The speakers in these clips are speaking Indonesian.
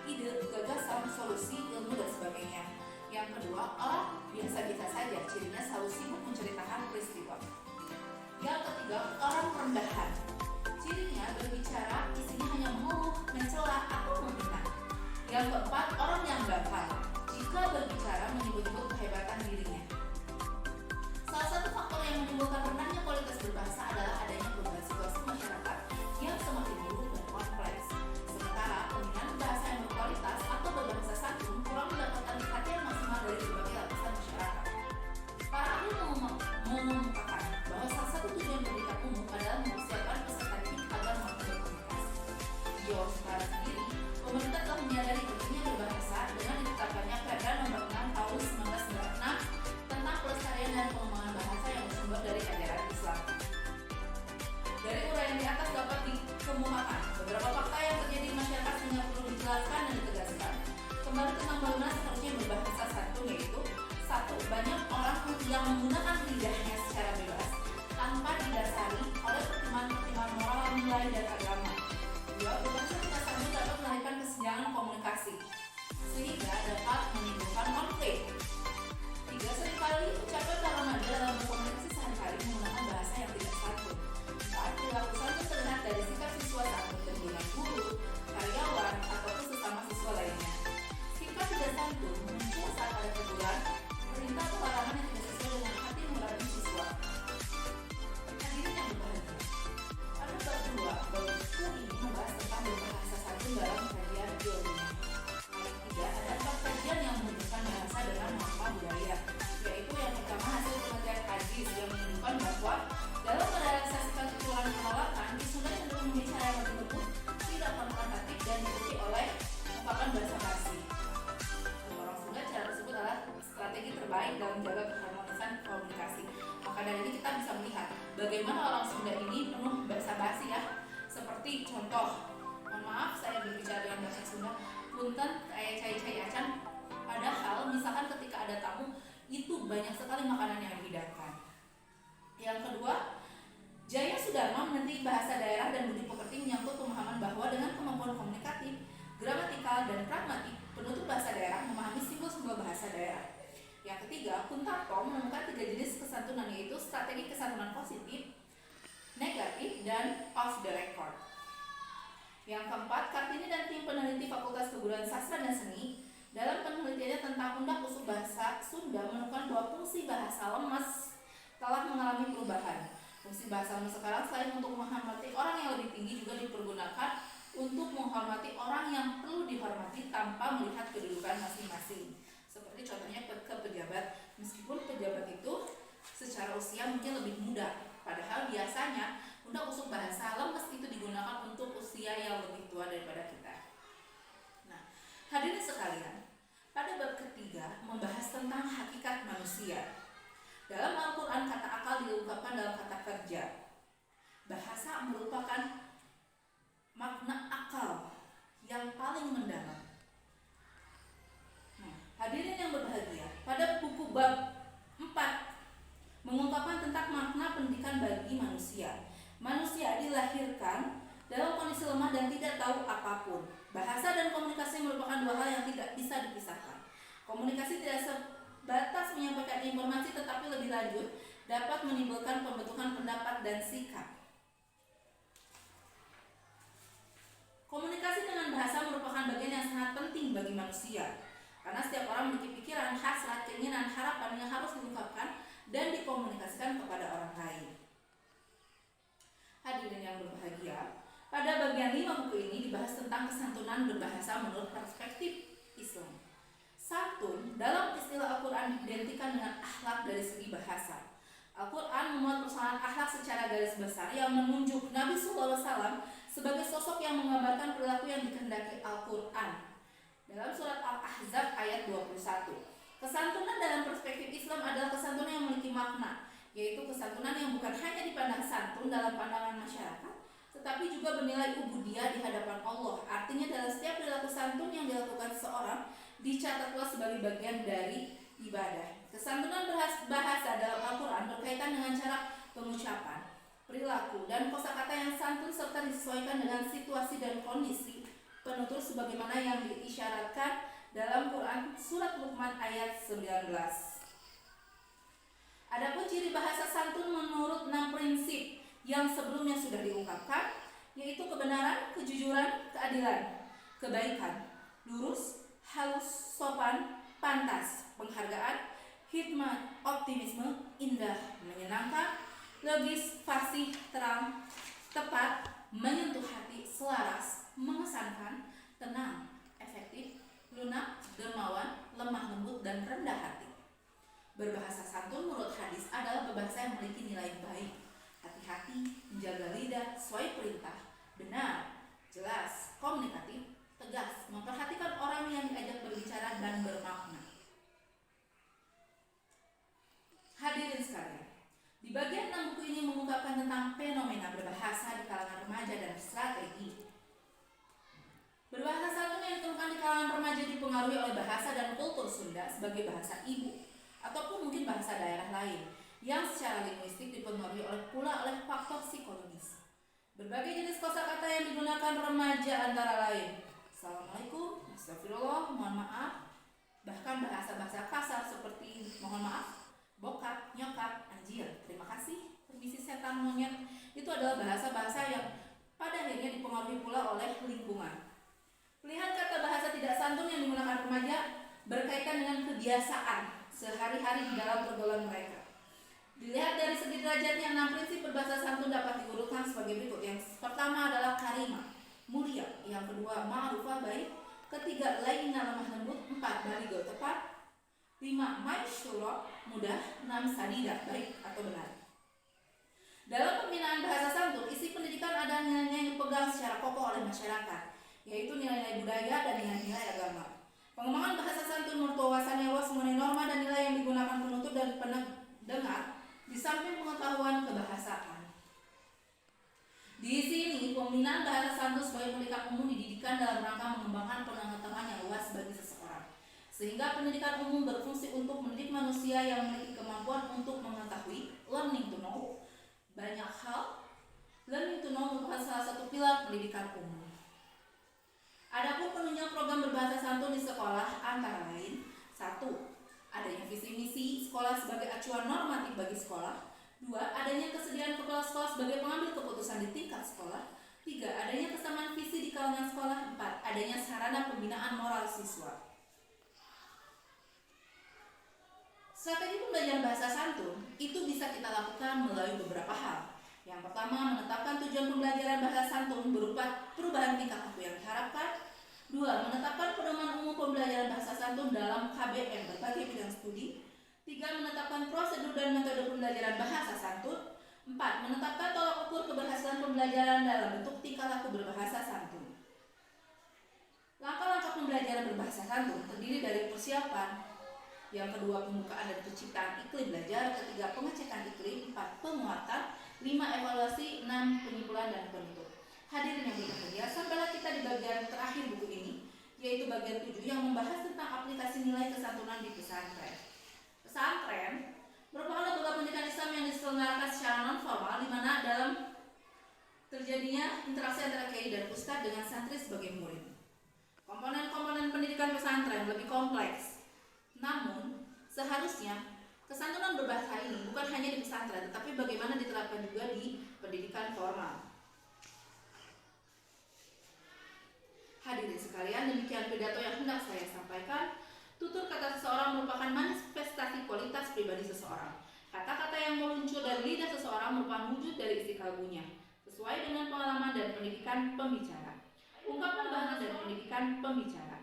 ide, gagasan, solusi, ilmu, dan sebagainya. Yang kedua, orang biasa-biasa saja, cirinya selalu sibuk menceritakan peristiwa. Yang ketiga, orang rendahan, cirinya berbicara isinya hanya mengeluh, mencela, atau menghina. Yang keempat, orang yang gampang, jika berbicara menyebut-nyebut kehebatan dirinya. Salah satu faktor yang menimbulkan rendahnya kualitas berbahasa adalah adanya perubahan situasi masyarakat yang semakin buruk dan kompleks. Sementara penggunaan bahasa yang berkualitas atau berbahasa santun kurang mendapatkan perhatian maksimal dari berbagai lapisan masyarakat. Para ahli mengemukakan bahwa salah satu tujuan pendidikan umum adalah mempersiapkan peserta didik agar mampu berkomunikasi. Di Jawa Barat sendiri, pemerintah telah menyadari pentingnya berbahasa dengan ditetapkannya Perda Nomor 6 Tahun 1996 tentang pelestarian dan pengembangan bahasa yang bersumber dari ajaran Islam. Dari uraian di atas dapat dikemukakan beberapa fakta yang terjadi di masyarakat sehingga perlu dijelaskan dan ditegaskan. Kembali tentang bagaimana seharusnya berbahasa santun, yaitu 1. Banyak orang yang menggunakan lidahnya secara bebas tanpa didasari oleh pertimbangan moral, nilai, dan agama. 2. Berbahasa tidak santun dapat melahirkan kesenjangan komunikasi sehingga dapat menimbulkan konflik. 3. Seringkali ucapan dalam nada dalam berkomunikasi sehari-hari menggunakan bahasa yang tidak santun. 4. Perilaku santun terlihat dari sikap siswa saat bertemu dengan guru, karyawan, ataupun sesama siswa lainnya. Sikap tidak santun muncul saat ada teguran, perintah atau larangan yang tidak sesuai dengan hati nurani siswa. Hadirin yang berbahagia, pada bab 2, bab buku ini membahas tentang berbahasa santun dalam kajian biologi. Ayat 3, ada 4 kajian yang menunjukkan bahasa dengan norma budaya, yaitu yang pertama hasil penelitian Ajis yang menunjukkan bahwa dalam merealisasikan tujuan penolakan, Sunda cenderung membicara yang lebih lembut, tidak konfrontatif, dan diikuti oleh ungkapan basa-basi. Orang Sunda cara tersebut adalah strategi terbaik dalam menjaga keharmonisan komunikasi. Maka dari ini kita bisa melihat bagaimana orang Sunda ini penuh basa-basi ya. Seperti contoh, mohon maaf saya berbicara dengan bahasa Sunda, punten kayak cai-cai acan. Padahal misalkan ketika ada tamu itu banyak sekali makanan yang dihidangkan. Yang kedua, Jaya Sudarma meneliti bahasa daerah dan budi pekerti menyangkut pemahaman bahwa dengan kemampuan komunikatif, gramatikal, dan pragmatik, penutur bahasa daerah memahami simbol-simbol bahasa daerah. Yang ketiga, Kuntarto menemukan 3 jenis kesantunan, yaitu strategi kesantunan positif, negatif, dan off the record. Yang keempat, Kartini dan tim peneliti Fakultas Keguruan Sastra dan Seni dalam penelitiannya tentang Undak-Usuk Bahasa Sunda menemukan bahwa fungsi bahasa lemas telah mengalami perubahan. Fungsi bahasa lemas sekarang selain untuk menghormati orang yang lebih tinggi juga dipergunakan untuk menghormati orang yang perlu dihormati tanpa melihat kedudukan masing-masing. Seperti contohnya ke pejabat, meskipun pejabat itu secara usia mungkin lebih muda, padahal biasanya Undak-Usuk Bahasa lemas itu digunakan untuk usia yang lebih tua daripada kita. Nah, hadirin sekalian, pada bab ketiga membahas tentang hakikat manusia. Dalam Al-Quran, kata akal diungkapkan dalam kata kerja. Bahasa merupakan makna akal yang paling mendalam. Nah, hadirin yang berbahagia, pada buku bab 4 mengungkapkan tentang makna pendidikan bagi manusia. Manusia dilahirkan dalam kondisi lemah dan tidak tahu apapun. Bahasa dan komunikasi merupakan 2 hal yang tidak bisa dipisahkan. Komunikasi tidak sebatas menyampaikan informasi, tetapi lebih lanjut dapat menimbulkan pembentukan pendapat dan sikap. Komunikasi dengan bahasa merupakan bagian yang sangat penting bagi manusia, karena setiap orang memiliki pikiran, hasrat, keinginan, harapan yang harus diungkapkan dan dikomunikasikan kepada orang lain. Hadirin yang berbahagia, pada bagian 5 buku ini dibahas tentang kesantunan berbahasa menurut perspektif Islam. Santun dalam istilah Al-Quran diidentikan dengan akhlak dari segi bahasa. Al-Quran memuat persoalan akhlak secara garis besar yang menunjuk Nabi SAW sebagai sosok yang menggambarkan perilaku yang dikehendaki Al-Quran. Dalam surat Al-Ahzab ayat 21, kesantunan dalam perspektif Islam adalah kesantunan yang memiliki makna, yaitu kesantunan yang bukan hanya dipandang santun dalam pandangan masyarakat, tetapi juga bernilai ubudiyah di hadapan Allah. Artinya dalam setiap perilaku santun yang dilakukan seseorang dicatat pula sebagai bagian dari ibadah. Kesantunan bahasa dalam Al-Quran berkaitan dengan cara pengucapan, perilaku, dan kosakata yang santun serta disesuaikan dengan situasi dan kondisi penutur sebagaimana yang diisyaratkan dalam Quran surat Luqman ayat 19. Adapun ciri bahasa santun menurut 6 prinsip yang sebelumnya sudah diungkapkan, yaitu kebenaran, kejujuran, keadilan, kebaikan, lurus, halus, sopan, pantas, penghargaan, hikmat, optimisme, indah, menyenangkan, logis, fasih, terang, tepat, menyentuh hati, selaras, mengesankan, tenang, efektif, lunak, dermawan, lemah lembut, dan rendah hati. Berbahasa santun menurut hadis adalah berbahasa yang memiliki nilai baik, hati-hati, menjaga lidah, sesuai perintah, benar, jelas, komunikatif, tegas, memperhatikan orang yang diajak berbicara, dan bermakna. Hadirin sekalian, di bagian 6 buku ini mengungkapkan tentang fenomena berbahasa di kalangan remaja dan strategi. Berbahasa santun yang ditemukan di kalangan remaja dipengaruhi oleh bahasa dan kultur Sunda sebagai bahasa ibu, ataupun mungkin bahasa daerah lain yang secara linguistik dipengaruhi pula oleh faktor psikologis. Berbagai jenis kosakata yang digunakan remaja antara lain Assalamualaikum, Astagfirullah, mohon maaf, bahkan bahasa-bahasa kasar seperti mohon maaf, bokap, nyokap, anjir, terima kasih, permisi, setan, monyet. Itu adalah bahasa-bahasa yang pada akhirnya dipengaruhi pula oleh lingkungan. Pilihan kata bahasa tidak santun yang digunakan remaja berkaitan dengan kebiasaan sehari-hari di dalam pergaulan mereka. Dilihat dari segi derajatnya, 6 prinsip berbahasa santun dapat diurutkan sebagai berikut. Yang pertama adalah karimah, mulia. Yang kedua, ma'rufah, baik. Ketiga, layyinah, lemah lembut. 4, balighah, tepat. 5, maisyurah, mudah. 6, sadidah, baik atau benar. Dalam pembinaan bahasa santun, isi pendidikan ada nilai-nilai yang dipegang secara kokoh oleh masyarakat, yaitu nilai-nilai budaya dan nilai-nilai agama. Pengembangan bahasa santun menurut wawasan yang luas mengenai norma dan nilai yang digunakan penutur dan pendengar di samping pengetahuan kebahasaan. Di sini, pembinaan bahasa santun sebagai pendidikan umum dididikan dalam rangka mengembangkan pengetahuan yang luas bagi seseorang, sehingga pendidikan umum berfungsi untuk mendidik manusia yang memiliki kemampuan untuk mengetahui, learning to know, banyak hal. Learning to know merupakan salah satu pilar pendidikan umum. Adapun penunjang program berbahasa santun di sekolah antara lain: 1. Adanya visi misi sekolah sebagai acuan normatif bagi sekolah. 2. Adanya kesediaan kepala sekolah sebagai pengambil keputusan di tingkat sekolah. 3. Adanya kesamaan visi di kalangan sekolah. 4. Adanya sarana pembinaan moral siswa. Strategi pembelajaran bahasa santun itu bisa kita lakukan melalui beberapa hal. Yang pertama, menetapkan tujuan pembelajaran bahasa santun berupa perubahan tingkah laku yang diharapkan. 2. Menetapkan pedoman umum pembelajaran bahasa santun dalam KBM berbagai bidang studi. 3. Menetapkan prosedur dan metode pembelajaran bahasa santun. 4. Menetapkan tolak ukur keberhasilan pembelajaran dalam bentuk tingkah laku berbahasa santun. Langkah-langkah pembelajaran berbahasa santun terdiri dari persiapan. Yang kedua, pembukaan dan penciptaan iklim belajar. Ketiga, pengecekan iklim. 4. Penguatan. 5. Evaluasi. 6. Penyimpulan dan penutup. Hadirin yang berbahagia, sampailah kita di bagian terakhir buku ini, yaitu bagian 7 yang membahas tentang aplikasi nilai kesantunan di pesantren. Pesantren merupakan lembaga pendidikan Islam yang diselenggarakan secara non-formal, di mana dalam terjadinya interaksi antara kiai dan ustadz dengan santri sebagai murid. Komponen-komponen pendidikan pesantren lebih kompleks. Namun, seharusnya kesantunan berbahasa ini bukan hanya di pesantren, tetapi bagaimana diterapkan juga di pendidikan formal. Hadirin sekalian, demikian pidato yang hendak saya sampaikan. Tutur kata seseorang merupakan manifestasi kualitas pribadi seseorang. Kata-kata yang meluncur dari lidah seseorang merupakan wujud dari isi kalbunya, sesuai dengan pengalaman dan pendidikan pembicara. Ungkapan bahasa dan pendidikan pembicara.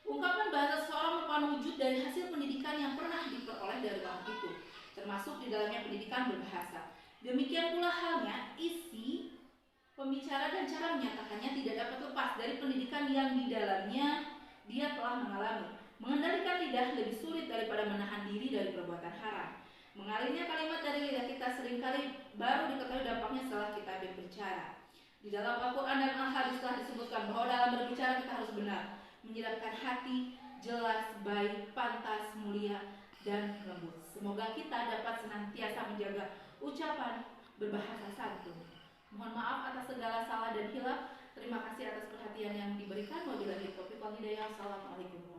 Ungkapan bahasa seseorang merupakan wujud dari hasil pendidikan yang pernah diperoleh dari orang itu, termasuk di dalamnya pendidikan berbahasa. Demikian pula halnya isi pembicara dan cara menyatakannya tidak dapat lepas dari pendidikan yang di dalamnya dia telah mengalami. Mengendalikan lidah lebih sulit daripada menahan diri dari perbuatan haram. Mengalirnya kalimat dari lidah kita seringkali baru diketahui dampaknya setelah kita berbicara. Di dalam Al-Quran dan Al-Hadis telah disebutkan bahwa dalam berbicara kita harus benar, menyiratkan hati, jelas, baik, pantas, mulia, dan lembut. Semoga kita dapat senantiasa menjaga ucapan berbahasa santun. Mohon maaf atas segala salah dan hilaf. Terima kasih atas perhatian. pengertian yang diberikan. Wabillahi taufiq wal hidayah. Assalamualaikum.